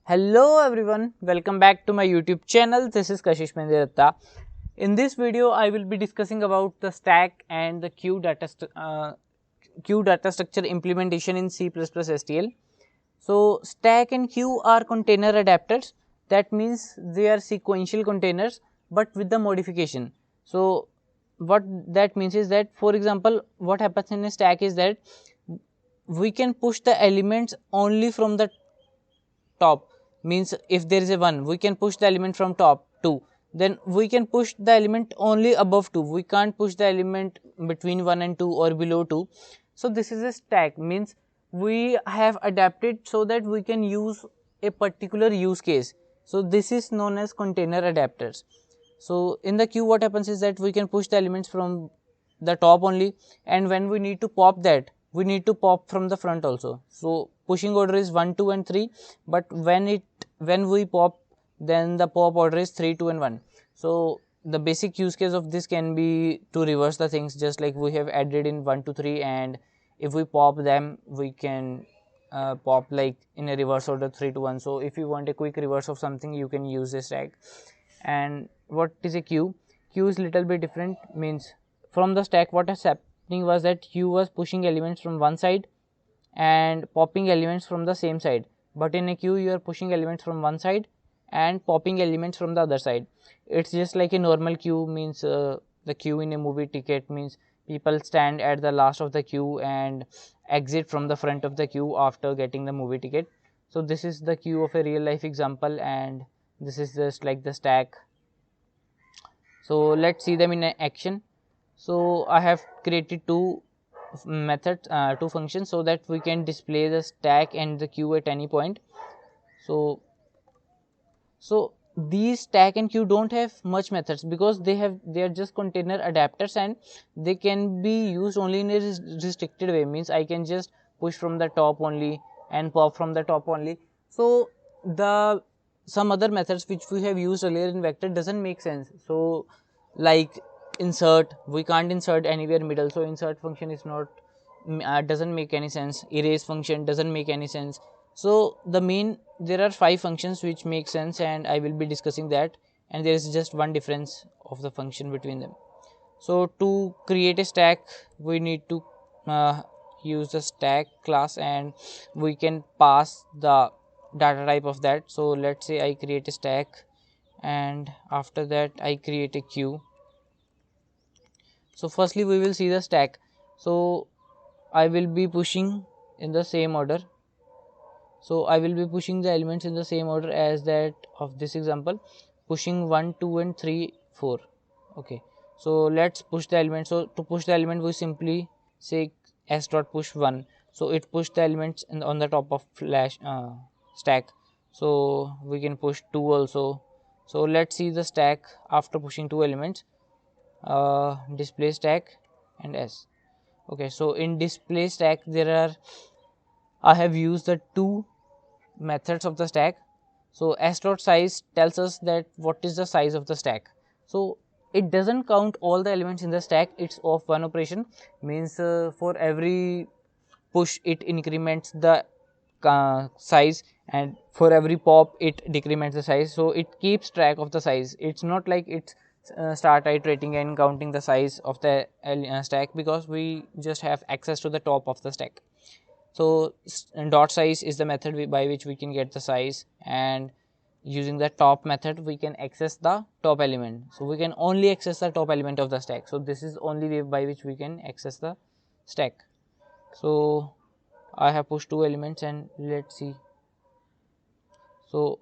Hello everyone, welcome back to my YouTube channel. This is Kashish Mendiratta. In this video, I will be discussing about the stack and the queue data structure implementation in C++ STL. So stack and queue are container adapters. That means they are sequential containers, but with the modification. So what that means is that, for example, what happens in a stack is that we can push the elements only from the top. Means if there is a 1, we can push the element from top 2, then we can push the element only above 2, we can't push the element between 1 and 2 or below 2. So this is a stack, means we have adapted so that we can use a particular use case. So this is known as container adapters. So in the queue, what happens is that we can push the elements from the top only, and when we need to pop that, we need to pop from the front also. So pushing order is 1, 2 and 3, but when we pop, then the pop order is 3, 2 and 1. So the basic use case of this can be to reverse the things, just like we have added in 1 to 3, and if we pop them, we can pop like in a reverse order 3 to 1. So if you want a quick reverse of something, you can use this stack. And what is a queue? Queue is little bit different, means from the stack what is happening was that queue was pushing elements from one side and popping elements from the same side, but in a queue you are pushing elements from one side and popping elements from the other side. It's just like a normal queue, means the queue in a movie ticket, means people stand at the last of the queue and exit from the front of the queue after getting the movie ticket. So this is the queue of a real life example, and this is just like the stack. So let's see them in action. So I have created two methods, two functions, so that we can display the stack and the queue at any point. So these stack and queue don't have much methods, because they are just container adapters, and they can be used only in a restricted way, means I can just push from the top only and pop from the top only. So the some other methods which we have used earlier in vector doesn't make sense. So like insert, we can't insert anywhere middle, so insert function is not doesn't make any sense. Erase function doesn't make any sense. So there are 5 functions which make sense, and I will be discussing that, and there is just one difference of the function between them. So to create a stack, we need to use the stack class, and we can pass the data type of that. So let's say I create a stack, and after that I create a queue. So firstly we will see the stack. So I will be pushing in the same order. So I will be pushing the elements in the same order as that of this example, pushing 1, 2 and 3, 4. Okay, so let's push the element. So to push the element, we simply say s dot push 1. So it pushed the elements on the top of stack. So we can push 2 also. So let's see the stack after pushing 2 elements. Display stack and s. Okay, so in display stack I have used the 2 methods of the stack. So s dot size tells us that what is the size of the stack. So it doesn't count all the elements in the stack, it's of one operation, means for every push it increments the size, and for every pop it decrements the size. So it keeps track of the size. It's not like it's start iterating and counting the size of the stack, because we just have access to the top of the stack. So dot size is the method by which we can get the size, and using the top method we can access the top element. So we can only access the top element of the stack. So this is only way by which we can access the stack. So I have pushed 2 elements, and let's see. So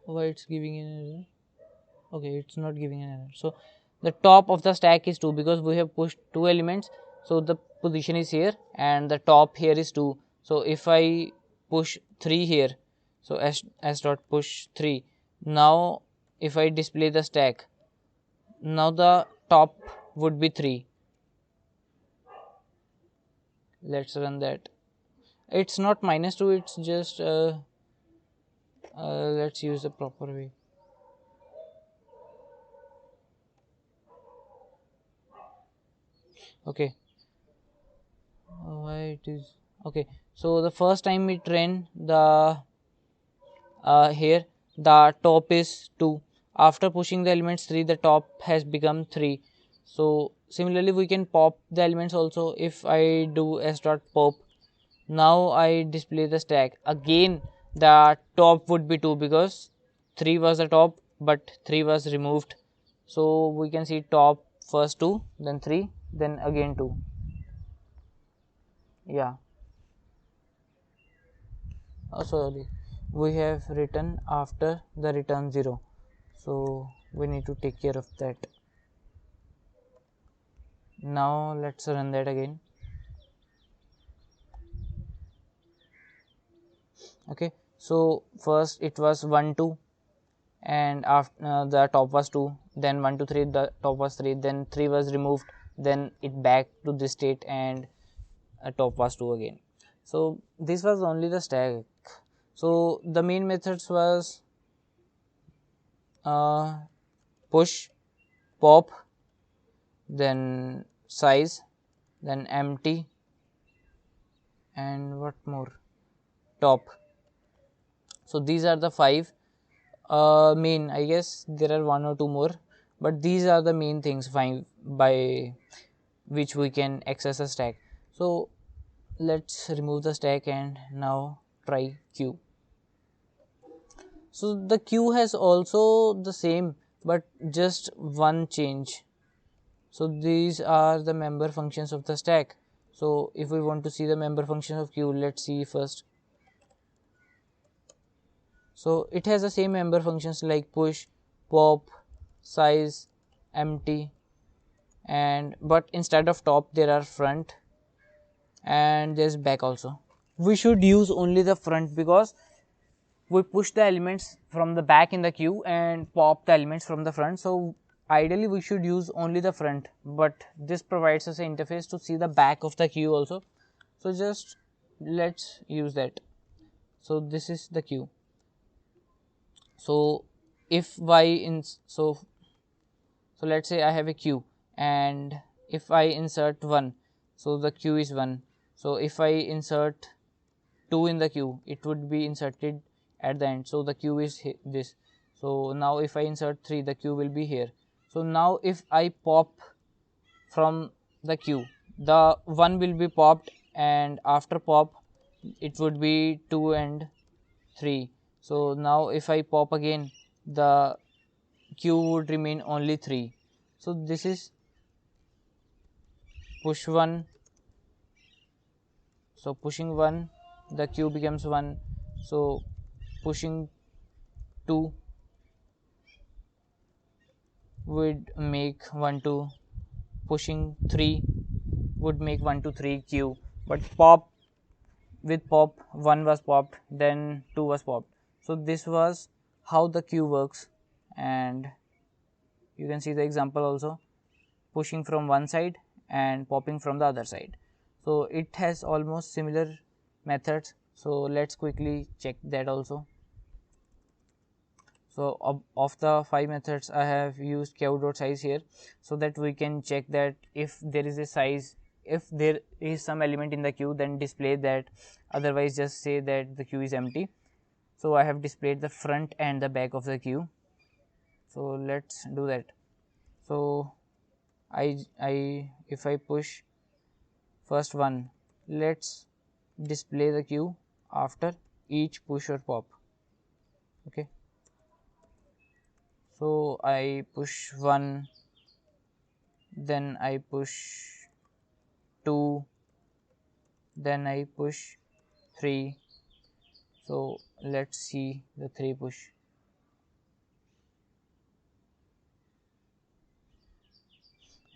why it's giving an error? Okay, it's not giving an error. So the top of the stack is 2, because we have pushed 2 elements. So the position is here, and the top here is 2. So if I push 3 here, so s dot push 3, now if I display the stack, now the top would be 3. Let's run that. It's not -2, it's just let's use the proper way. Okay, why it is Okay, so the first time it ran, the here the top is 2. After pushing the elements 3, the top has become 3. So similarly we can pop the elements also. If I do s dot pop, now I display the stack. Again the top would be 2 because 3 was the top but 3 was removed. So we can see top first 2, then 3, then again 2. Yeah. Oh, sorry, we have written after the return 0, so we need to take care of that. Now let's run that again. Okay, so first it was 1 2, and after the top was 2, then 1 2 3, the top was 3, then 3 was removed, then it back to this state, and top was 2 again. So this was only the stack. So the main methods was push, pop, then size, then empty, and what more, top. So these are the 5 main. I guess there are 1 or 2 more, but these are the main things 5 by which we can access a stack. So let's remove the stack and now try queue. So the queue has also the same but just one change. So these are the member functions of the stack. So if we want to see the member functions of queue, let's see first. So it has the same member functions like push, pop, size, empty, and but instead of top there are front and there's back also. We should use only the front because we push the elements from the back in the queue and pop the elements from the front. So ideally we should use only the front, but this provides us an interface to see the back of the queue also. So just let's use that. So this is the queue. So if y in so let's say I have a queue, and if I insert 1, so the queue is 1. So if I insert 2 in the queue, it would be inserted at the end, so the queue is this. So now if I insert 3, the queue will be here. So now if I pop from the queue, the 1 will be popped, and after pop it would be 2 and 3. So now if I pop again, the queue would remain only 3. So this is push 1. So pushing 1, the queue becomes 1. So pushing 2 would make 1 2. Pushing 3 would make 1 2 3 queue. But pop, with pop 1 was popped, then 2 was popped. So this was how the queue works, and you can see the example also, pushing from one side and popping from the other side. So it has almost similar methods. So let's quickly check that also. So of the 5 methods I have used queue.size here, so that we can check that if there is a size, if there is some element in the queue, then display that, otherwise just say that the queue is empty. So I have displayed the front and the back of the queue. So let's do that. So if I push first one, let's display the queue after each push or pop. Okay, so I push 1, then I push 2, then I push 3. So let's see the 3 push.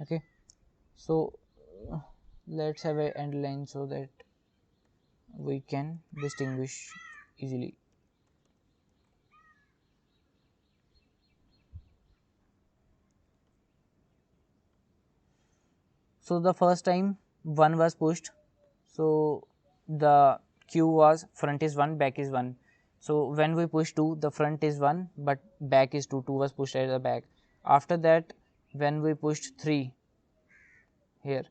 Okay, so let's have a end line so that we can distinguish easily. So the first time 1 was pushed, so the queue was front is 1, back is 1. So when we push 2, the front is 1 but back is 2, 2 was pushed at the back. After that, when we pushed 3 here,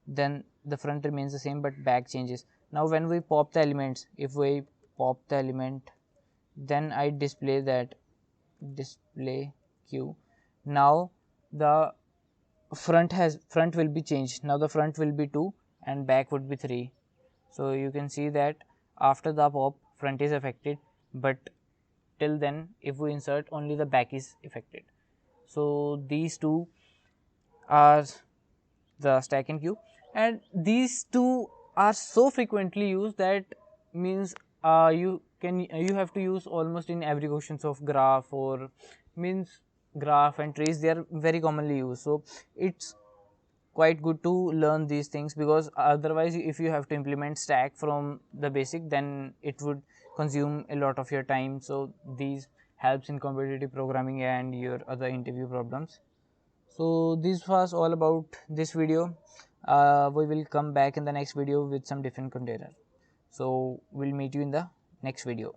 then the front remains the same but back changes. Now when we pop the elements, if we pop the element, then I display that display q. Now the front will be changed. Now the front will be 2 and back would be 3. So you can see that after the pop, front is affected, but till then if we insert, only the back is affected. So these two are the stack and queue, and these two are so frequently used that means you have to use almost in every questions of graph, or means graph and trees, they are very commonly used. So it's quite good to learn these things, because otherwise if you have to implement stack from the basic, then it would consume a lot of your time. So these helps in competitive programming and your other interview problems. So this was all about this video. We will come back in the next video with some different container. So we'll meet you in the next video.